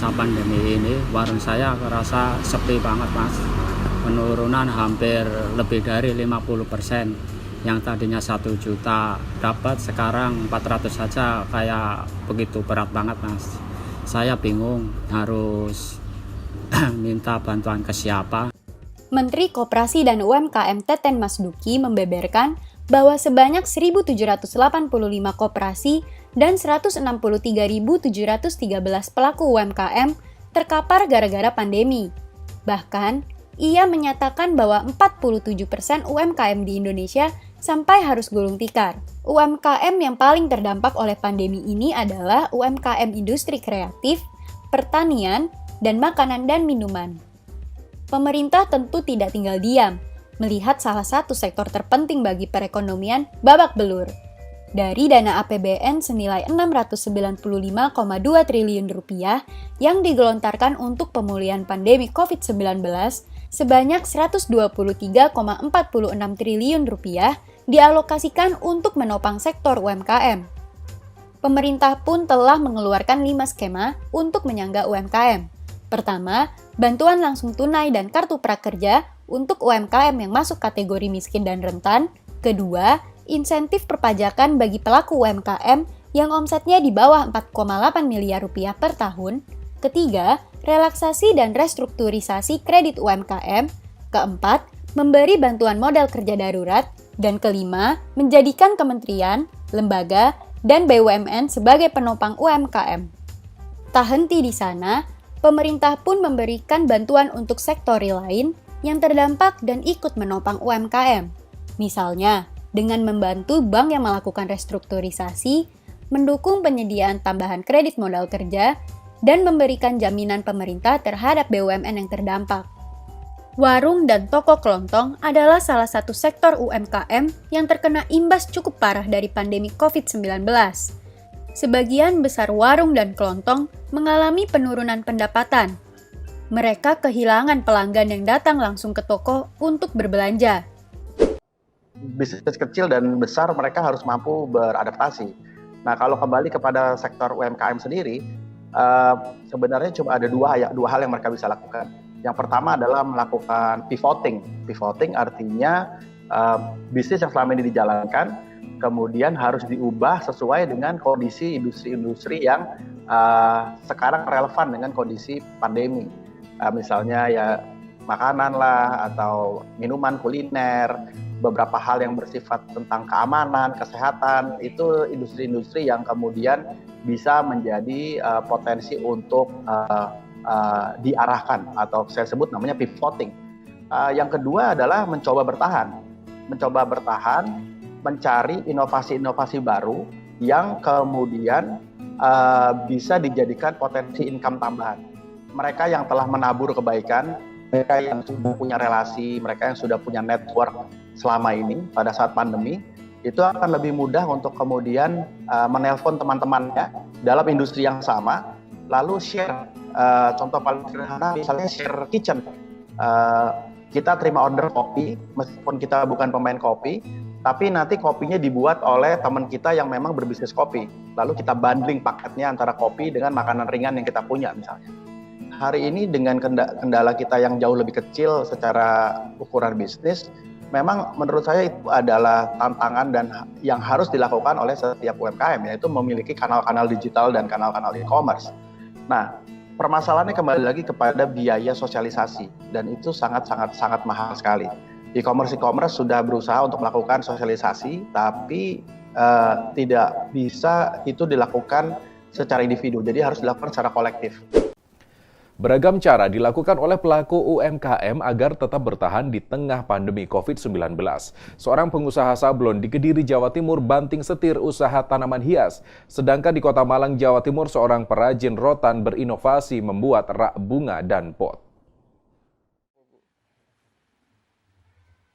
masa pandemi ini warung saya merasa sepi banget Mas. Penurunan hampir lebih dari 50%. Yang tadinya 1 juta dapat sekarang 400 saja, kayak begitu berat banget Mas. Saya bingung harus minta bantuan ke siapa. Menteri Koperasi dan UMKM Teten Mas Duki membeberkan bahwa sebanyak 1.785 koperasi dan 163.713 pelaku UMKM terkapar gara-gara pandemi. Bahkan, ia menyatakan bahwa 47% UMKM di Indonesia sampai harus gulung tikar. UMKM yang paling terdampak oleh pandemi ini adalah UMKM industri kreatif, pertanian, dan makanan dan minuman. Pemerintah tentu tidak tinggal diam, melihat salah satu sektor terpenting bagi perekonomian babak belur. Dari dana APBN senilai 695,2 triliun rupiah yang digelontarkan untuk pemulihan pandemi COVID-19, sebanyak 123,46 triliun rupiah dialokasikan untuk menopang sektor UMKM. Pemerintah pun telah mengeluarkan 5 skema untuk menyangga UMKM. Pertama, bantuan langsung tunai dan kartu prakerja untuk UMKM yang masuk kategori miskin dan rentan. Kedua, insentif perpajakan bagi pelaku UMKM yang omsetnya di bawah 4,8 miliar rupiah per tahun. Ketiga, relaksasi dan restrukturisasi kredit UMKM. Keempat, memberi bantuan modal kerja darurat. Dan kelima, menjadikan kementerian, lembaga, dan BUMN sebagai penopang UMKM. Tak henti di sana, pemerintah pun memberikan bantuan untuk sektor lain yang terdampak dan ikut menopang UMKM. Misalnya, dengan membantu bank yang melakukan restrukturisasi, mendukung penyediaan tambahan kredit modal kerja, dan memberikan jaminan pemerintah terhadap BUMN yang terdampak. Warung dan toko kelontong adalah salah satu sektor UMKM yang terkena imbas cukup parah dari pandemi COVID-19. Sebagian besar warung dan kelontong mengalami penurunan pendapatan. Mereka kehilangan pelanggan yang datang langsung ke toko untuk berbelanja. Bisnis kecil dan besar mereka harus mampu beradaptasi. Nah, kalau kembali kepada sektor UMKM sendiri, sebenarnya cuma ada dua hal yang mereka bisa lakukan. Yang pertama adalah melakukan pivoting. Pivoting artinya bisnis yang selama ini dijalankan kemudian harus diubah sesuai dengan kondisi industri-industri yang sekarang relevan dengan kondisi pandemi. Misalnya ya makanan lah, atau minuman kuliner, beberapa hal yang bersifat tentang keamanan, kesehatan, itu industri-industri yang kemudian bisa menjadi potensi untuk diarahkan, atau saya sebut namanya pivoting. Yang kedua adalah mencoba bertahan, mencari inovasi-inovasi baru yang kemudian bisa dijadikan potensi income tambahan. Mereka yang telah menabur kebaikan, mereka yang sudah punya relasi, mereka yang sudah punya network selama ini pada saat pandemi, itu akan lebih mudah untuk kemudian menelpon teman-temannya dalam industri yang sama, lalu share. Contoh paling sederhana misalnya share kitchen. Kita terima order kopi, meskipun kita bukan pemain kopi, tapi nanti kopinya dibuat oleh teman kita yang memang berbisnis kopi. Lalu kita bundling paketnya antara kopi dengan makanan ringan yang kita punya misalnya. Hari ini dengan kendala kita yang jauh lebih kecil secara ukuran bisnis, memang menurut saya itu adalah tantangan dan yang harus dilakukan oleh setiap UMKM, yaitu memiliki kanal-kanal digital dan kanal-kanal e-commerce. Nah, permasalahannya kembali lagi kepada biaya sosialisasi, dan itu sangat mahal sekali. E-commerce sudah berusaha untuk melakukan sosialisasi, tapi tidak bisa itu dilakukan secara individu, jadi harus dilakukan secara kolektif. Beragam cara dilakukan oleh pelaku UMKM agar tetap bertahan di tengah pandemi COVID-19. Seorang pengusaha sablon di Kediri, Jawa Timur banting setir usaha tanaman hias. Sedangkan di Kota Malang, Jawa Timur, seorang perajin rotan berinovasi membuat rak bunga dan pot.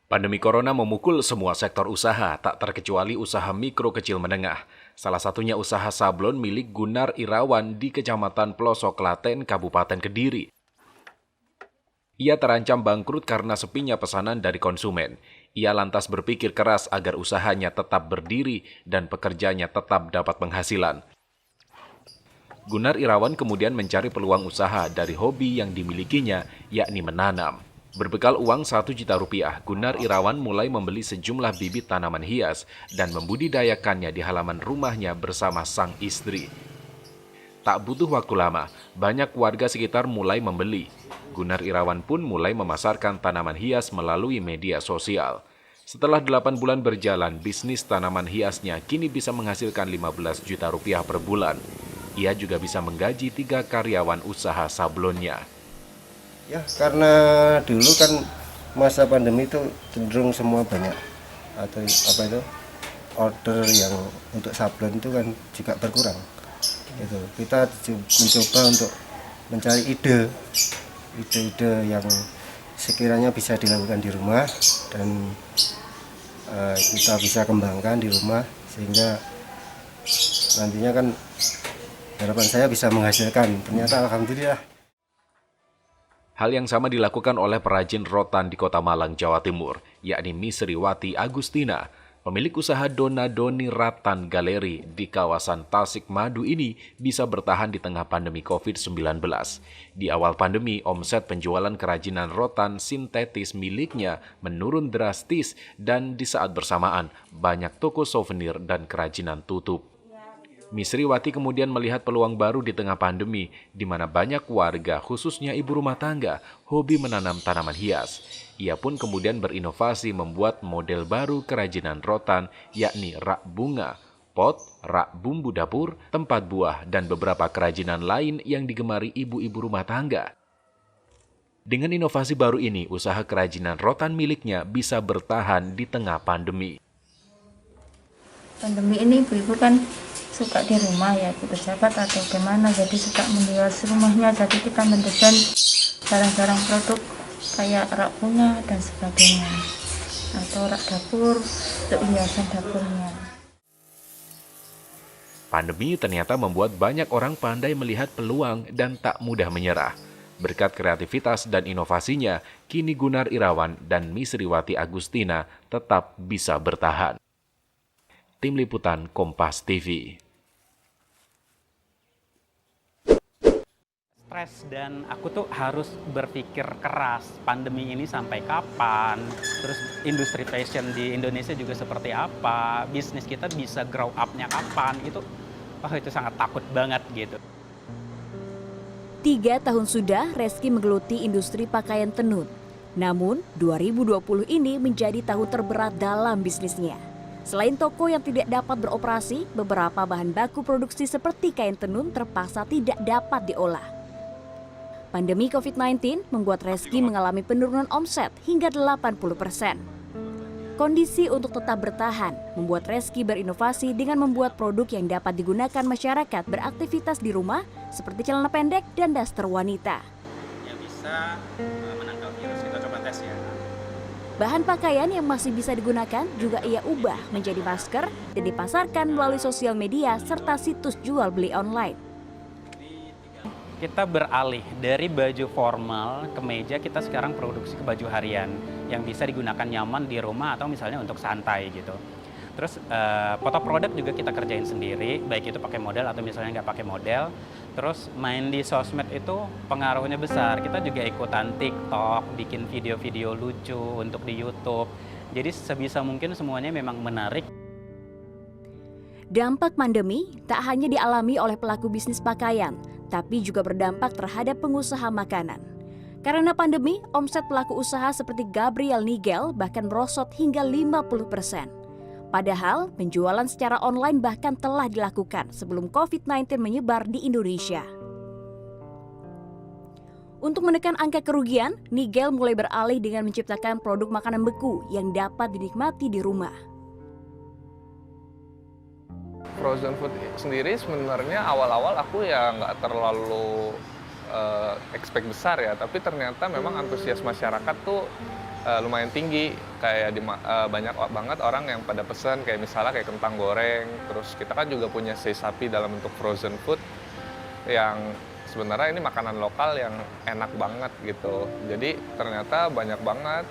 Pandemi corona memukul semua sektor usaha, tak terkecuali usaha mikro kecil menengah. Salah satunya usaha sablon milik Gunar Irawan di Kecamatan Pelosok Klaten, Kabupaten Kediri. Ia terancam bangkrut karena sepinya pesanan dari konsumen. Ia lantas berpikir keras agar usahanya tetap berdiri dan pekerjanya tetap dapat penghasilan. Gunar Irawan kemudian mencari peluang usaha dari hobi yang dimilikinya, yakni menanam. Berbekal uang 1 juta rupiah, Gunar Irawan mulai membeli sejumlah bibit tanaman hias dan membudidayakannya di halaman rumahnya bersama sang istri. Tak butuh waktu lama, banyak warga sekitar mulai membeli. Gunar Irawan pun mulai memasarkan tanaman hias melalui media sosial. Setelah 8 bulan berjalan, bisnis tanaman hiasnya kini bisa menghasilkan 15 juta rupiah per bulan. Ia juga bisa menggaji 3 karyawan usaha sablonnya. Ya, karena dulu kan masa pandemi itu cenderung semua banyak atau order yang untuk sablon itu kan juga berkurang. Gitu. Kita mencoba untuk mencari ide yang sekiranya bisa dilakukan di rumah dan kita bisa kembangkan di rumah sehingga nantinya kan harapan saya bisa menghasilkan. Ternyata alhamdulillah. Hal yang sama dilakukan oleh perajin rotan di Kota Malang, Jawa Timur, yakni Misriwati Agustina. Pemilik usaha Dona-Doni Ratan Galeri di kawasan Tasik Madu ini bisa bertahan di tengah pandemi COVID-19. Di awal pandemi, omset penjualan kerajinan rotan sintetis miliknya menurun drastis dan di saat bersamaan banyak toko souvenir dan kerajinan tutup. Misriwati kemudian melihat peluang baru di tengah pandemi, di mana banyak warga, khususnya ibu rumah tangga, hobi menanam tanaman hias. Ia pun kemudian berinovasi membuat model baru kerajinan rotan, yakni rak bunga, pot, rak bumbu dapur, tempat buah, dan beberapa kerajinan lain yang digemari ibu-ibu rumah tangga. Dengan inovasi baru ini, usaha kerajinan rotan miliknya bisa bertahan di tengah pandemi. Pandemi ini ibu-ibu kan suka di rumah ya, pejabat atau gimana, jadi suka menghias rumahnya, jadi kita mendesain barang-barang produk kayak rak bunga dan sebagainya, atau rak dapur untuk hiasan dapurnya. Pandemi ternyata membuat banyak orang pandai melihat peluang dan tak mudah menyerah. Berkat kreativitas dan inovasinya, kini Gunar Irawan dan Misriwati Agustina tetap bisa bertahan. Tim Liputan Kompas TV. Stres dan aku tuh harus berpikir keras, pandemi ini sampai kapan, terus industri fashion di Indonesia juga seperti apa, bisnis kita bisa grow up-nya kapan, itu sangat takut banget gitu. 3 tahun sudah Reski menggeluti industri pakaian tenun. Namun 2020 ini menjadi tahun terberat dalam bisnisnya. Selain toko yang tidak dapat beroperasi, beberapa bahan baku produksi seperti kain tenun terpaksa tidak dapat diolah. Pandemi COVID-19 membuat Reski mengalami penurunan omset hingga 80%. Kondisi untuk tetap bertahan membuat Reski berinovasi dengan membuat produk yang dapat digunakan masyarakat beraktivitas di rumah seperti celana pendek dan daster wanita. Yang bisa menangkal virus, kita coba tes ya. Bahan pakaian yang masih bisa digunakan juga ia ubah menjadi masker dan dipasarkan melalui sosial media serta situs jual beli online. Kita beralih dari baju formal ke meja, kita sekarang produksi ke baju harian yang bisa digunakan nyaman di rumah atau misalnya untuk santai gitu. Terus foto produk juga kita kerjain sendiri, baik itu pakai model atau misalnya nggak pakai model. Terus main di sosmed itu pengaruhnya besar, kita juga ikutan TikTok, bikin video-video lucu untuk di YouTube. Jadi sebisa mungkin semuanya memang menarik. Dampak pandemi tak hanya dialami oleh pelaku bisnis pakaian, tapi juga berdampak terhadap pengusaha makanan. Karena pandemi, omset pelaku usaha seperti Gabriel Nigel bahkan merosot hingga 50%. Padahal penjualan secara online bahkan telah dilakukan sebelum COVID-19 menyebar di Indonesia. Untuk menekan angka kerugian, Nigel mulai beralih dengan menciptakan produk makanan beku yang dapat dinikmati di rumah. Frozen food sendiri sebenarnya awal-awal aku ya nggak terlalu expect besar ya, tapi ternyata memang antusias masyarakat tuh lumayan tinggi. Kayak banyak banget orang yang pada pesan kayak misalnya kayak kentang goreng, terus kita kan juga punya sei sapi dalam bentuk frozen food yang sebenarnya ini makanan lokal yang enak banget gitu. Jadi ternyata banyak banget,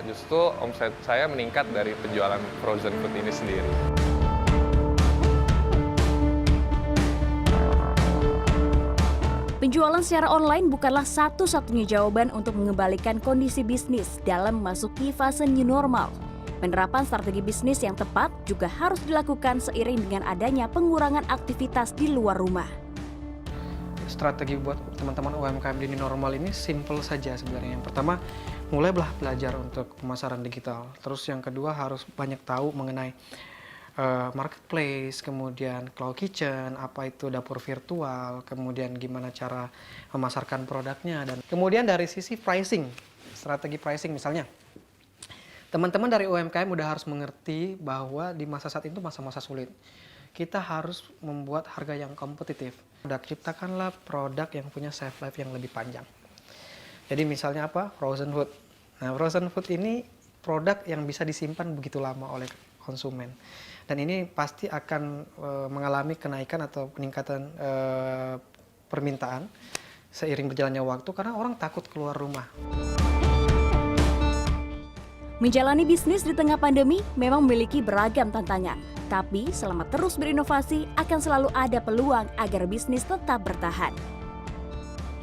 justru omset saya meningkat dari penjualan frozen food ini sendiri. Penjualan secara online bukanlah satu-satunya jawaban untuk mengembalikan kondisi bisnis dalam memasuki fase new normal. Penerapan strategi bisnis yang tepat juga harus dilakukan seiring dengan adanya pengurangan aktivitas di luar rumah. Strategi buat teman-teman UMKM di new normal ini simple saja sebenarnya. Yang pertama, mulailah belajar untuk pemasaran digital. Terus yang kedua, harus banyak tahu mengenai marketplace, kemudian cloud kitchen, apa itu dapur virtual, kemudian gimana cara memasarkan produknya, dan kemudian dari sisi pricing, strategi pricing misalnya. Teman-teman dari UMKM udah harus mengerti bahwa di masa saat itu masa-masa sulit. Kita harus membuat harga yang kompetitif. Ciptakanlah produk yang punya shelf life yang lebih panjang. Jadi misalnya apa? Frozen food. Nah, frozen food ini produk yang bisa disimpan begitu lama oleh konsumen. Dan ini pasti akan mengalami kenaikan atau peningkatan permintaan seiring berjalannya waktu karena orang takut keluar rumah. Menjalani bisnis di tengah pandemi memang memiliki beragam tantangan. Tapi selama terus berinovasi akan selalu ada peluang agar bisnis tetap bertahan.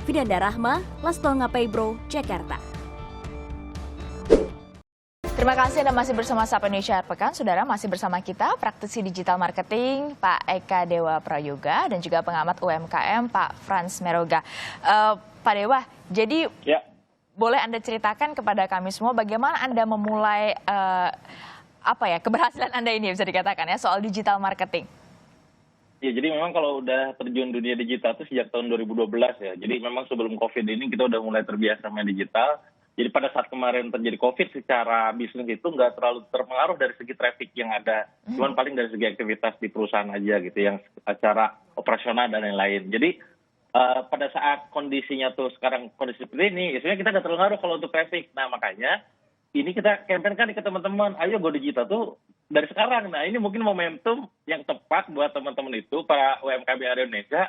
Vidanda Rahma, Lastonga Peibro, Jakarta. Terima kasih Anda masih bersama Sapa Indonesia Pekan. Saudara, masih bersama kita praktisi digital marketing Pak Eka Dewa Prayoga dan juga pengamat UMKM Pak Frans Meroga. Pak Dewa, jadi boleh Anda ceritakan kepada kami semua bagaimana Anda memulai keberhasilan Anda ini bisa dikatakan ya soal digital marketing? Ya, jadi memang kalau udah terjun dunia digital itu sejak tahun 2012 ya. Jadi memang sebelum COVID ini kita udah mulai terbiasa main digital. Jadi pada saat kemarin terjadi COVID, secara bisnis itu nggak terlalu terpengaruh dari segi traffic yang ada. Cuman paling dari segi aktivitas di perusahaan aja gitu, yang acara operasional dan lain-lain. Jadi pada saat kondisinya tuh sekarang kondisi seperti ini, ya sebenarnya kita nggak terlalu ngaruh kalau untuk traffic. Nah makanya ini kita campaign kan ke teman-teman, ayo go digital tuh dari sekarang. Nah ini mungkin momentum yang tepat buat teman-teman itu, para UMKM di Indonesia,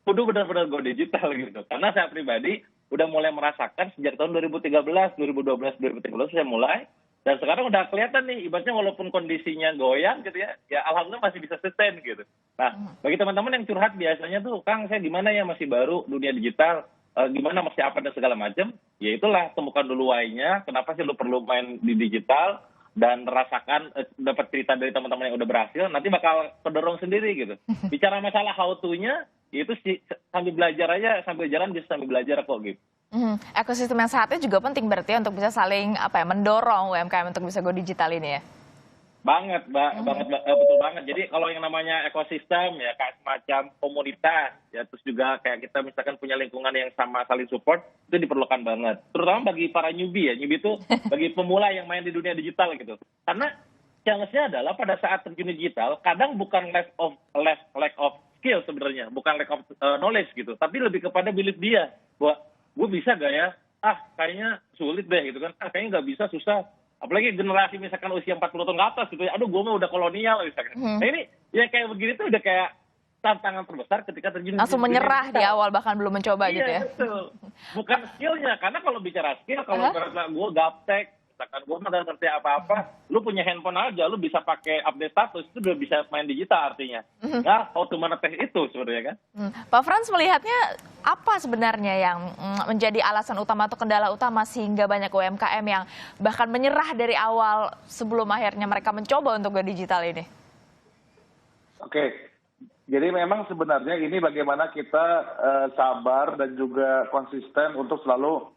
kudu benar-benar go digital gitu. Karena saya pribadi udah mulai merasakan sejak tahun 2013, 2012, 2013 saya mulai. Dan sekarang udah kelihatan nih, ibaratnya walaupun kondisinya goyang gitu ya alhamdulillah masih bisa sustain gitu. Nah, bagi teman-teman yang curhat biasanya tuh, Kang saya gimana ya masih baru dunia digital, gimana masih apa dan segala macam, ya itulah temukan dulu why-nya, kenapa sih lu perlu main di digital, dan rasakan, dapat cerita dari teman-teman yang udah berhasil, nanti bakal kedorong sendiri gitu. Bicara masalah how to-nya, itu sambil belajar aja, sambil jalan bisa sambil belajar kok gitu. Ekosistem yang sehatnya juga penting berarti untuk bisa saling mendorong UMKM untuk bisa go digital ini ya? Banget, betul banget. Jadi kalau yang namanya ekosistem ya kayak semacam komunitas ya, terus juga kayak kita misalkan punya lingkungan yang sama saling support, itu diperlukan banget. Terutama bagi para newbie ya, newbie itu bagi pemula yang main di dunia digital gitu. Karena challenge-nya adalah pada saat terjun digital, kadang bukan lack of skill sebenarnya, bukan lack of knowledge gitu, tapi lebih kepada belief dia bahwa gue bisa gak ya? Kayaknya sulit deh gitu kan. Kayaknya nggak bisa, susah. Apalagi generasi misalkan usia 40 tahun ke atas gitu ya. Aduh, gue mah udah kolonial misalkan. Nah ini ya kayak begini tuh udah kayak tantangan terbesar ketika terjun. Langsung menyerah di awal bahkan belum mencoba gitu ya? Iya, betul. Bukan skillnya, karena kalau bicara skill, kalau gue gaptek, misalkan gue nggak ngerti apa-apa, lu punya handphone aja, lu bisa pakai update status, itu udah bisa main digital artinya. Nah, how to monetize itu sebenarnya kan. Pak Frans melihatnya apa sebenarnya yang menjadi alasan utama atau kendala utama sehingga banyak UMKM yang bahkan menyerah dari awal sebelum akhirnya mereka mencoba untuk go digital ini? Oke, jadi memang sebenarnya ini bagaimana kita sabar dan juga konsisten untuk selalu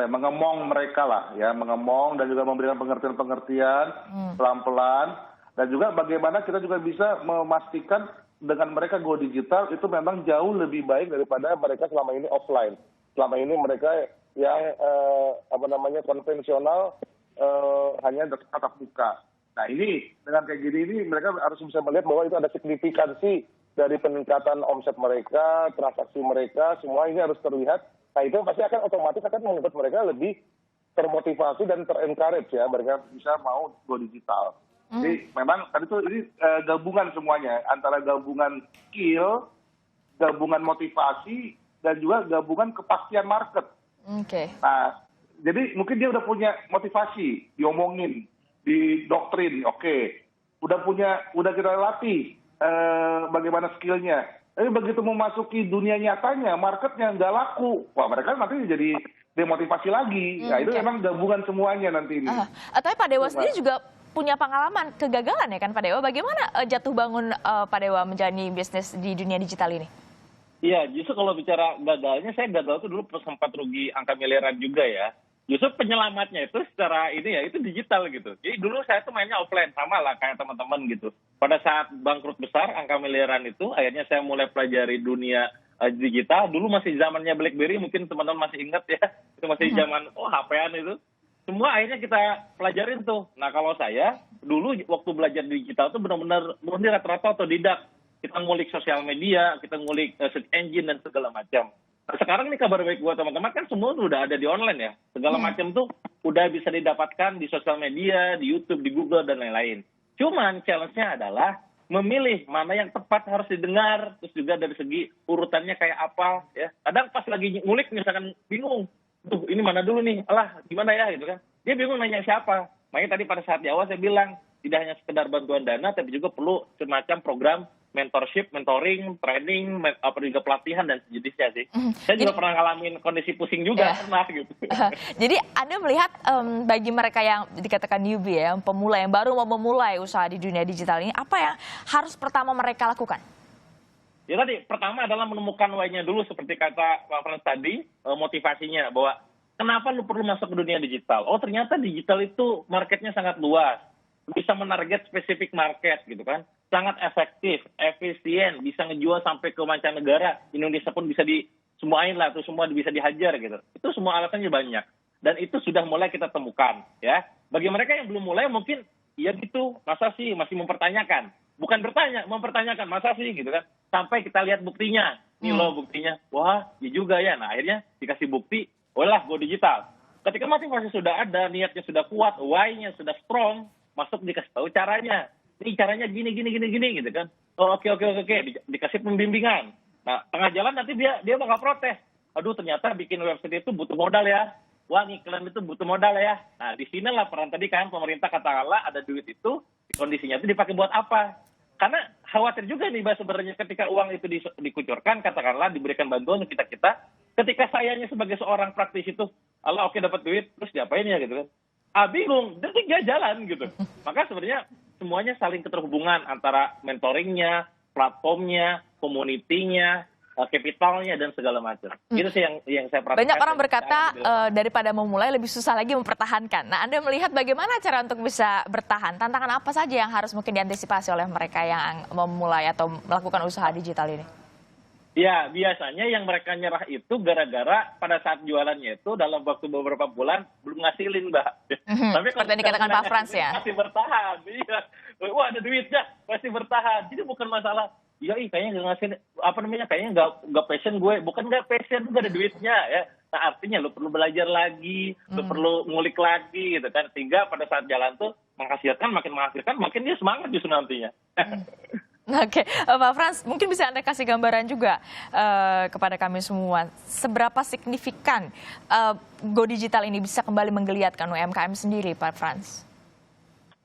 mengemong mereka lah ya, mengemong dan juga memberikan pengertian-pengertian pelan-pelan, dan juga bagaimana kita juga bisa memastikan dengan mereka go digital itu memang jauh lebih baik daripada mereka selama ini offline. Selama ini mereka yang konvensional hanya tatap muka. Nah ini dengan kayak gini ini mereka harus bisa melihat bahwa itu ada signifikansi dari peningkatan omset mereka, transaksi mereka, semua ini harus terlihat. Nah itu pasti akan otomatis akan membuat mereka lebih termotivasi dan ter-encourage ya, mereka bisa mau go digital. Jadi memang tadi itu ini gabungan semuanya, antara gabungan skill, gabungan motivasi, dan juga gabungan kepastian market. Nah, jadi mungkin dia udah punya motivasi, diomongin, didoktrin, udah kita latih bagaimana skillnya. Tapi begitu memasuki dunia nyatanya, marketnya nggak laku, wah mereka nanti jadi demotivasi lagi. Nah itu memang gabungan semuanya nanti ini. Tapi Pak Dewa sendiri juga punya pengalaman kegagalan ya kan Pak Dewa? Bagaimana jatuh bangun Pak Dewa menjalani bisnis di dunia digital ini? Iya, justru kalau bicara gagalnya, saya gagal itu dulu sempat rugi angka miliaran juga ya. Justru penyelamatnya itu secara ini ya, itu digital gitu. Jadi dulu saya tuh mainnya offline, sama lah kayak teman-teman gitu. Pada saat bangkrut besar, angka miliaran itu, akhirnya saya mulai pelajari dunia digital. Dulu masih zamannya BlackBerry, mungkin teman-teman masih ingat ya. Itu masih zaman, HP-an itu. Semua akhirnya kita pelajarin tuh. Nah kalau saya, dulu waktu belajar digital tuh benar-benar murni rata-rata otodidak. Kita ngulik sosial media, kita ngulik search engine dan segala macam. Nah, sekarang ini kabar baik buat teman-teman kan semua udah ada di online ya. Segala macam tuh udah bisa didapatkan di sosial media, di YouTube, di Google dan lain-lain. Cuman challenge-nya adalah memilih mana yang tepat harus didengar, terus juga dari segi urutannya kayak apa ya. Kadang pas lagi ngulik misalkan bingung, tuh ini mana dulu nih, alah gimana ya gitu kan. Dia bingung nanya siapa. Makanya tadi pada saat di awal saya bilang tidak hanya sekedar bantuan dana, tapi juga perlu semacam program mentorship, mentoring, training, juga pelatihan dan sejenisnya sih. Saya juga pernah ngalamin kondisi pusing juga pernah gitu. Jadi Anda melihat bagi mereka yang dikatakan newbie ya, yang pemula yang baru mau memulai usaha di dunia digital ini, apa yang harus pertama mereka lakukan? Ya tadi pertama adalah menemukan why-nya dulu seperti kata Pak Frans tadi, motivasinya bahwa kenapa lu perlu masuk ke dunia digital? Oh ternyata digital itu marketnya sangat luas, bisa menarget spesifik market gitu kan. Sangat efektif, efisien, bisa ngejual sampai ke mancanegara. Indonesia pun bisa disemuain lah, tuh semua bisa dihajar gitu. Itu semua alasannya banyak. Dan itu sudah mulai kita temukan ya. Bagi mereka yang belum mulai mungkin, ya gitu, masa sih masih mempertanyakan. Bukan bertanya, mempertanyakan, masa sih gitu kan. Sampai kita lihat buktinya. Nih loh buktinya, wah ya juga ya. Nah akhirnya dikasih bukti, olah go digital. Ketika motivasi sudah ada, niatnya sudah kuat, why-nya sudah strong, masuk dikasih tahu caranya. Ini caranya gini gitu kan. Oh, oke. Dikasih pembimbingan. Nah, tengah jalan nanti dia bakal protes. Aduh, ternyata bikin website itu butuh modal ya. Wah, iklan itu butuh modal ya. Nah, di sinilah peran tadi kan pemerintah katakanlah ada duit itu, kondisinya itu dipakai buat apa? Karena khawatir juga nih, Mbak, sebenarnya ketika uang itu dikucurkan, katakanlah diberikan bantuan untuk kita, ketika sayanya sebagai seorang praktisi itu, Allah oke dapat duit, terus diapain ya gitu kan. Bingung, dan dia jalan gitu. Maka sebenarnya semuanya saling keterhubungan antara mentoringnya, platformnya, community-nya, capitalnya, dan segala macam. Itu sih yang saya perhatikan. Banyak orang berkata daripada memulai lebih susah lagi mempertahankan. Nah Anda melihat bagaimana cara untuk bisa bertahan? Tantangan apa saja yang harus mungkin diantisipasi oleh mereka yang memulai atau melakukan usaha digital ini? Ya, biasanya yang mereka nyerah itu gara-gara pada saat jualannya itu dalam waktu beberapa bulan belum ngasilin, Mbak. Tapi kalau yang dikatakan Pak Frans ya. Masih bertahan, iya. Wah, ada duitnya, masih bertahan. Jadi bukan masalah, iya kayaknya nggak ngasilin, kayaknya nggak passion gue. Bukan nggak passion, gue ada duitnya ya. Nah artinya lo perlu belajar lagi, lo perlu ngulik lagi gitu kan. Sehingga pada saat jalan tuh makin menghasilkan, makin dia semangat justru nantinya. Oke, Pak Frans, mungkin bisa Anda kasih gambaran juga kepada kami semua. Seberapa signifikan Go Digital ini bisa kembali menggeliatkan UMKM sendiri, Pak Frans?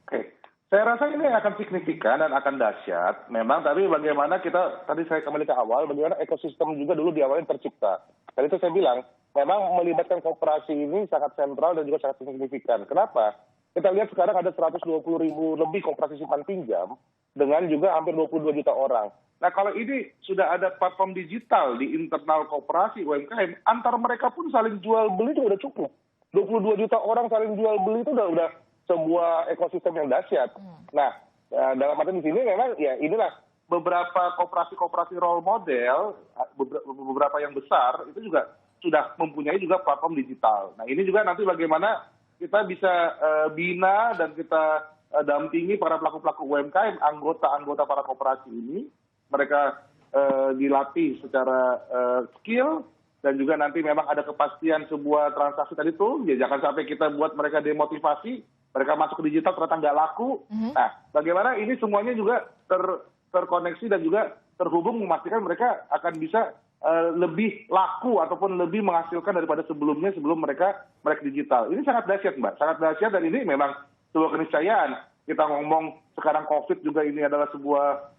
Oke, saya rasa ini akan signifikan dan akan dahsyat. Memang, tapi bagaimana tadi saya kembali ke awal, bagaimana ekosistem juga dulu di awalnya tercipta. Dan itu saya bilang, memang melibatkan kooperasi ini sangat sentral dan juga sangat signifikan. Kenapa? Kita lihat sekarang ada 120.000 lebih kooperasi simpan pinjam, dengan juga hampir 22 juta orang. Nah kalau ini sudah ada platform digital di internal koperasi UMKM, antar mereka pun saling jual beli itu udah cukup. 22 juta orang saling jual beli itu udah sebuah ekosistem yang dahsyat. Nah dalam arti di sini memang ya inilah beberapa koperasi role model, beberapa yang besar itu juga sudah mempunyai juga platform digital. Nah ini juga nanti bagaimana kita bisa bina dan kita dampingi para pelaku-pelaku UMKM, anggota para koperasi ini, mereka dilatih secara skill dan juga nanti memang ada kepastian sebuah transaksi tadi tuh, ya jangan sampai kita buat mereka demotivasi, mereka masuk ke digital ternyata nggak laku. Nah, bagaimana ini semuanya juga terkoneksi dan juga terhubung memastikan mereka akan bisa lebih laku ataupun lebih menghasilkan daripada sebelum mereka digital. Ini sangat dahsyat, Mbak, sangat dahsyat dan ini memang sebuah keniscayaan. Kita ngomong sekarang COVID juga ini adalah sebuah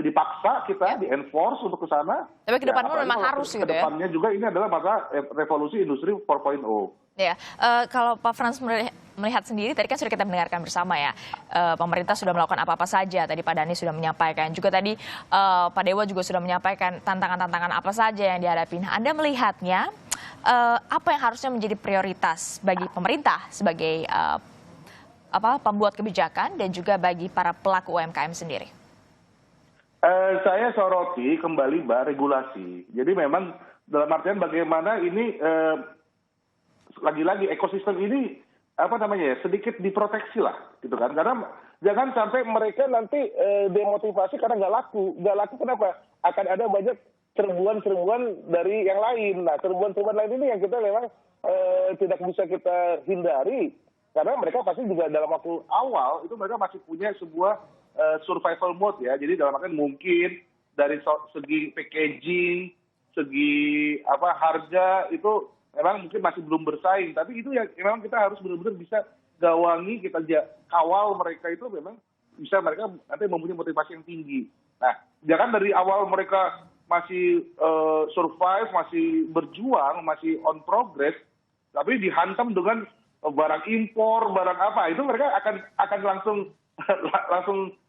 dipaksa kita di enforce untuk ke sana. Tapi ke depan memang harus gitu ya. Kedepannya juga ini adalah masa revolusi industri 4.0. Ya, kalau Pak Frans melihat sendiri, tadi kan sudah kita mendengarkan bersama ya, pemerintah sudah melakukan apa-apa saja. Tadi Pak Dhani sudah menyampaikan, juga tadi Pak Dewa juga sudah menyampaikan tantangan-tantangan apa saja yang dihadapi. Nah, Anda melihatnya apa yang harusnya menjadi prioritas bagi pemerintah sebagai pembuat kebijakan dan juga bagi para pelaku UMKM sendiri? Saya soroti kembali Mbak regulasi. Jadi memang dalam artian bagaimana ini lagi-lagi ekosistem ini sedikit diproteksi lah gitu kan, karena jangan sampai mereka nanti demotivasi karena nggak laku kenapa? Akan ada banyak serbuan-serbuan dari yang lain. Nah, serbuan-serbuan lain ini yang kita memang tidak bisa kita hindari, karena mereka pasti juga dalam waktu awal itu mereka masih punya sebuah survival mode ya. Jadi dalam artian mungkin dari segi packaging, segi harga itu memang mungkin masih belum bersaing, tapi itu yang memang kita harus benar-benar bisa gawangi, kita kawal mereka itu memang bisa mereka nanti mempunyai motivasi yang tinggi. Nah, jangan dari awal mereka masih survive, masih berjuang, masih on progress, tapi dihantam dengan barang impor, barang apa, itu mereka akan langsung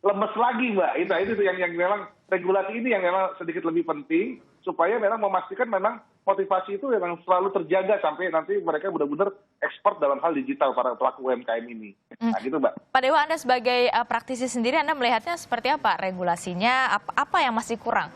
lemes lagi, Mbak. Itu yang memang regulasi ini yang memang sedikit lebih penting supaya memang memastikan memang motivasi itu memang selalu terjaga sampai nanti mereka benar-benar expert dalam hal digital para pelaku UMKM ini. Nah, gitu, Mbak. Pak Dewa, Anda sebagai praktisi sendiri, Anda melihatnya seperti apa regulasinya? Apa yang masih kurang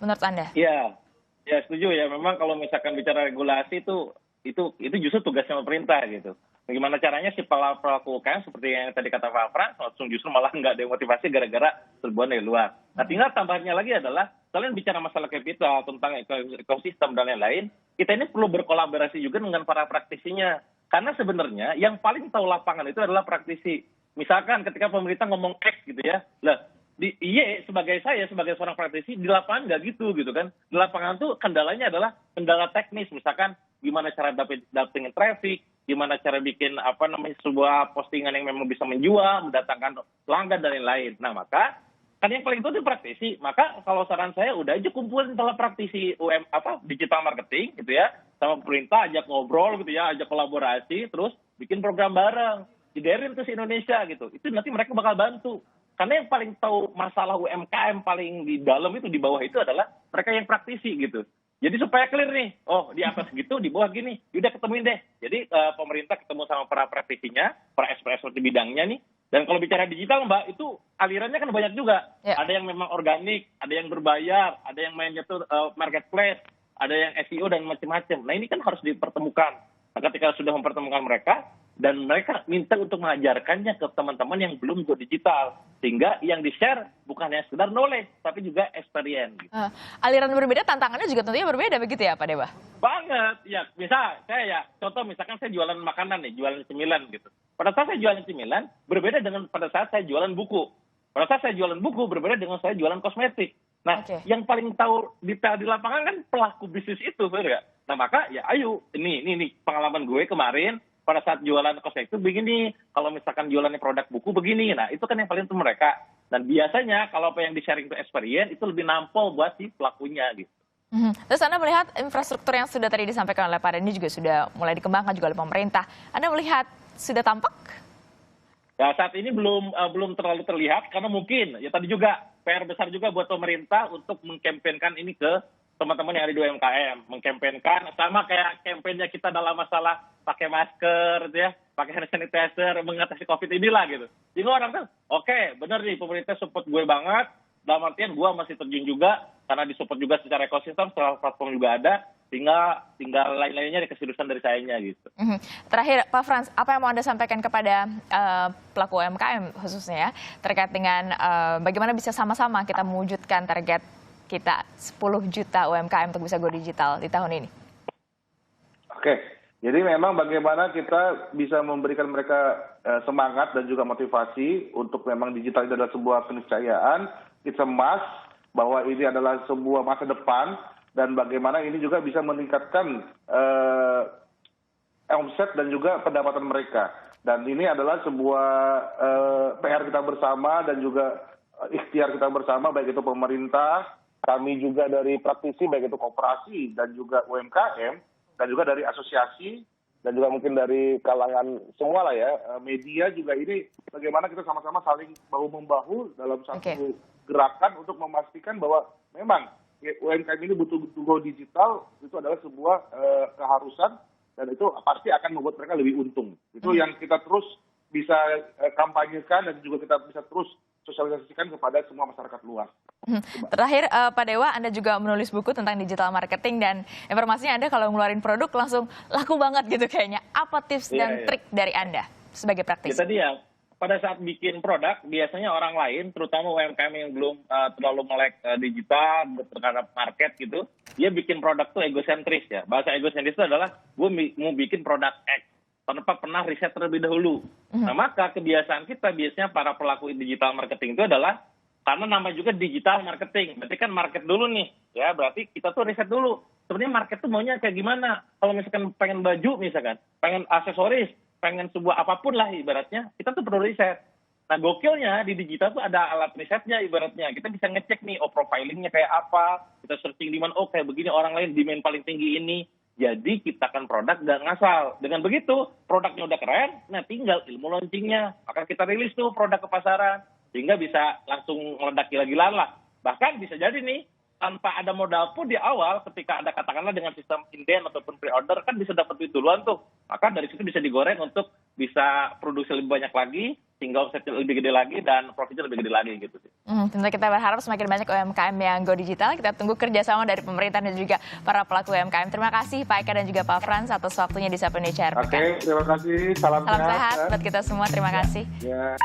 menurut Anda? Ya setuju ya. Memang kalau misalkan bicara regulasi itu justru tugasnya pemerintah gitu. Bagaimana caranya si pelaku UMKM seperti yang tadi kata Pak Frans, langsung justru malah nggak demotivasi gara-gara serbuan dari luar. Nah, tinggal tambahannya lagi adalah kalian bicara masalah kapital, tentang ekosistem dan lain-lain, kita ini perlu berkolaborasi juga dengan para praktisinya. Karena sebenarnya yang paling tahu lapangan itu adalah praktisi. Misalkan ketika pemerintah ngomong X gitu ya, sebagai seorang praktisi di lapangan nggak gitu kan. Di lapangan tuh kendalanya adalah kendala teknis, misalkan gimana cara dapetin traffic, gimana cara bikin sebuah postingan yang memang bisa menjual, mendatangkan pelanggan dan lain-lain. Nah, maka kan yang paling itu di praktisi. Maka kalau saran saya udah aja kumpulin para praktisi digital marketing gitu ya, sama pemerintah, ajak ngobrol gitu ya, ajak kolaborasi, terus bikin program bareng, diderin ke Indonesia gitu. Itu nanti mereka bakal bantu. Karena yang paling tahu masalah UMKM paling di dalam itu, di bawah itu adalah mereka yang praktisi gitu. Jadi supaya clear nih, di atas gitu, di bawah gini, udah ketemuin deh. Jadi pemerintah ketemu sama para praktisinya, para expert di bidangnya nih. Dan kalau bicara digital, Mbak, itu alirannya kan banyak juga. Ya. Ada yang memang organik, ada yang berbayar, ada yang mainnya tuh marketplace, ada yang SEO dan macam-macam. Nah, ini kan harus dipertemukan. Nah, ketika sudah mempertemukan mereka, dan mereka minta untuk mengajarkannya ke teman-teman yang belum go digital, sehingga yang di-share bukan hanya sekedar knowledge tapi juga experience. Aliran berbeda, tantangannya juga tentunya berbeda begitu ya Pak Dewa? Banget ya. Contoh misalkan saya jualan makanan nih, jualan cemilan gitu. Pada saat saya jualan cemilan berbeda dengan pada saat saya jualan buku. Pada saat saya jualan buku berbeda dengan saya jualan kosmetik. Nah, yang paling tahu detail di lapangan kan pelaku bisnis itu, benar nggak? Nah, maka ya ayo, ini pengalaman gue kemarin. Pada saat jualan kosmetik itu begini, kalau misalkan jualannya produk buku begini, nah itu kan yang paling itu mereka. Dan biasanya kalau apa yang di-sharing itu experience, itu lebih nampol buat si pelakunya gitu. Terus Anda melihat infrastruktur yang sudah tadi disampaikan oleh Pak Dhani juga sudah mulai dikembangkan juga oleh pemerintah. Anda melihat sudah tampak? Ya, saat ini belum terlalu terlihat, karena mungkin, ya tadi juga PR besar juga buat pemerintah untuk mengkampanyekan ini ke teman-teman yang ada di UMKM, mengkampanyekan sama kayak kampanye kita dalam masalah pakai masker gitu ya, pakai hand sanitizer, mengatasi COVID inilah gitu. Jadi orang kan, oke, bener nih pemerintah support gue banget, dalam artian gue masih terjun juga, karena disupport juga secara ekosistem, secara platform juga ada, tinggal lain-lainnya keseriusan dari sayanya gitu. Terakhir, Pak Frans, apa yang mau Anda sampaikan kepada pelaku UMKM khususnya ya, terkait dengan bagaimana bisa sama-sama kita mewujudkan target kita 10 juta UMKM untuk bisa go digital di tahun ini? Oke, jadi memang bagaimana kita bisa memberikan mereka semangat dan juga motivasi untuk memang digital itu adalah sebuah keniscayaan, it's a must, bahwa ini adalah sebuah masa depan, dan bagaimana ini juga bisa meningkatkan omset dan juga pendapatan mereka. Dan ini adalah sebuah PR kita bersama dan juga ikhtiar kita bersama, baik itu pemerintah, kami juga dari praktisi, baik itu koperasi dan juga UMKM, dan juga dari asosiasi, dan juga mungkin dari kalangan semua lah ya, media juga ini bagaimana kita sama-sama saling bahu-membahu dalam satu gerakan untuk memastikan bahwa memang UMKM ini butuh go digital, itu adalah sebuah keharusan, dan itu pasti akan membuat mereka lebih untung. Itu yang kita terus bisa kampanyekan dan juga kita bisa terus sosialisasikan kepada semua masyarakat luas. Terakhir, Pak Dewa, Anda juga menulis buku tentang digital marketing dan informasinya Anda kalau ngeluarin produk langsung laku banget gitu kayaknya. Apa tips dan trik dari Anda sebagai praktisi? Tadi ya, pada saat bikin produk, biasanya orang lain, terutama UMKM yang belum terlalu melek digital, terhadap market gitu, dia bikin produk tuh egosentris ya. Bahasa egosentris itu adalah, gue mau bikin produk X, tanpa pernah riset terlebih dahulu. Nah, maka kebiasaan kita biasanya para pelaku digital marketing itu adalah, karena nama juga digital marketing, berarti kan market dulu nih, ya berarti kita tuh riset dulu. Sebenarnya market tuh maunya kayak gimana? Kalau misalkan pengen baju misalkan, pengen aksesoris, pengen sebuah apapun lah ibaratnya, kita tuh perlu riset. Nah gokilnya di digital tuh ada alat risetnya ibaratnya. Kita bisa ngecek nih, profilingnya kayak apa, kita searching di mana, kayak begini orang lain demand paling tinggi ini. Jadi ciptakan produk dan ngasal. Dengan begitu, produknya udah keren, nah tinggal ilmu launchingnya. Maka kita rilis tuh produk ke pasaran, sehingga bisa langsung meledak gila-gilaan lah. Bahkan bisa jadi nih, tanpa ada modal pun di awal, ketika ada katakanlah dengan sistem inden ataupun pre-order, kan bisa dapat duit duluan tuh. Maka dari situ bisa digoreng untuk bisa produksi lebih banyak lagi, sehingga omsetnya lebih gede lagi, dan profitnya lebih gede lagi gitu sih. Tentu kita berharap semakin banyak UMKM yang go digital. Kita tunggu kerjasama dari pemerintah dan juga para pelaku UMKM. Terima kasih Pak Eka dan juga Pak Frans atas waktunya di Sapa Indonesia. Oke, terima kasih. Salam sehat buat kita semua. Terima kasih. Ya.